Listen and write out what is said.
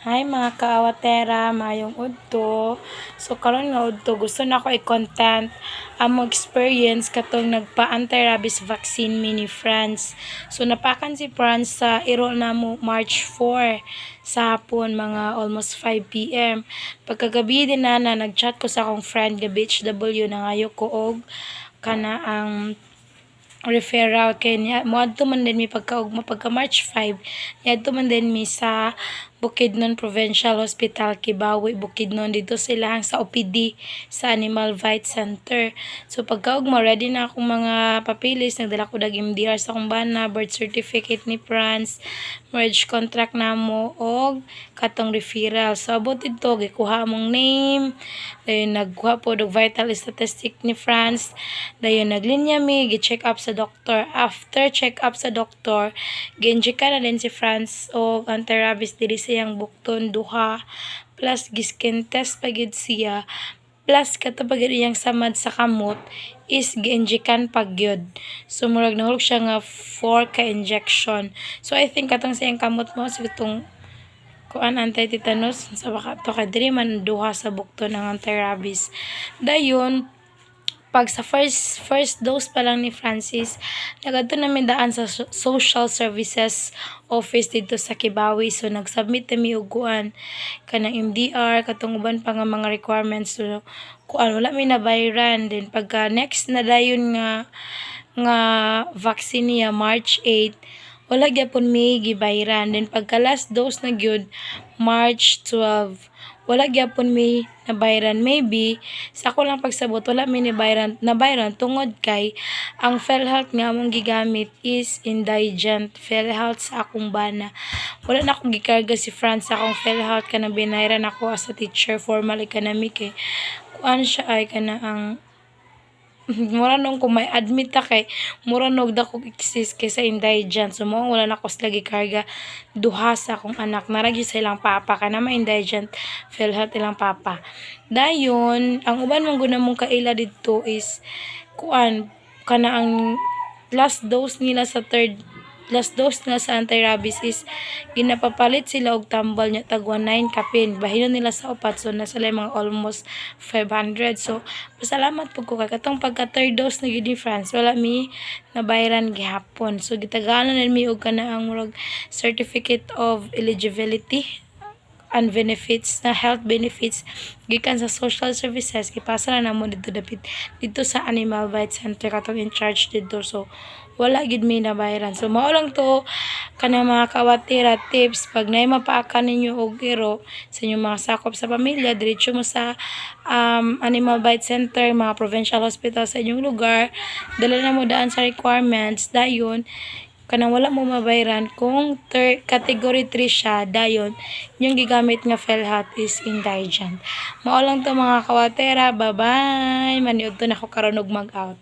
Hi mga kaawatera, mayong udto. So karon nga udto gusto na ko i-content among experience katong nagpa-anti-rabies vaccine mini France. So napakan si France sa iro namo March 4 sa hapon mga almost 5 PM. Pagkagabi din na nag-chat ko sa akong friend nga BHW na ngayo ko og kana ang referral kay niya moadto man din mi pagka March 5 niadto man din mi sa Bukidnon Provincial Hospital Kibawi Bukidnon dito sila sa OPD sa Animal Vite Center. So pagkaugma ready na akong mga papilis, nagdala ko dag MDR sa akong bana, birth certificate ni France, marriage contract namo og katong referral. So abot dito gikuha among name, dayon nagkuha po og vital statistic ni France, dayon naglinya mi gi-check up sa doktor. After check up sa doktor, gi-inject na din si France og anti-rabies dili siyang bukton duha plus giskin test pagid siya plus katapag iyang samad sa kamot is gi-injekan pagyod. So murag nahulog siya nga 4 ka injection. So I think katong siyang kamot mo sa itong kuan anti-tetanus sa baka to kay diri man duha sa bukton ng anti-rabies. Dayon pag sa first dose pa lang ni Francis, nagadto namin daan sa social services office dito sa Kibawi. So nag-submit mi og kuan kanang MDR katong uban pa nga mga requirements. So kuan wala mi nabayran, din pagka next na dayon nga vaccine niya March 8 wala gyapon mi gibayran. Then pagka last dose na gyud March 12 wala gyapon mi nabayran. Maybe sa ako lang pagsabot wala mi nabayran tungod kay ang PhilHealth nga among gigamit is indigent PhilHealth sa akong bana. Wala na akong gikarga si France sa akong PhilHealth kanang binayran ako as a teacher formal economic kuan siya ay kana ang mura nung kung may admit ta kay mura nog dako exist kaysa indigent. So mo wala na ko sila gikarga duha sa akong anak naragi sa ilang papa kana may indigent PhilHealth ilang papa. Dayon ang uban man gud mong kaila didto is kuan kana ang last dose nila sa anti-rabies is ginapapalit sila og tambal nya tag 19 kapin bahinon nila sa upat, so nasa mga almost 500. So pasalamat po ko kay katong pagka third dose na gyud ni France wala mi nabayran gihapon. So gitagalan na mi og kana ang murag certificate of eligibility and benefits na health benefits gikan sa social services ipasa na namo dito dapit dito sa Animal Vite Center katong in charge dito. So wala gid mi nabayran. So mao lang to kana mga kawatira tips pag naay mapaakan ninyo og iro sa inyong mga sakop sa pamilya, diretso mo sa Animal Vite Center, mga provincial hospital sa inyong lugar, dala na mo daan sa requirements, dayon kanang wala mo mabayran kung category 3 siya, dayon yung gigamit nga PhilHealth is indigent. Mao lang to mga kawatera, bye bye, maniud to na ko karon og mag-out.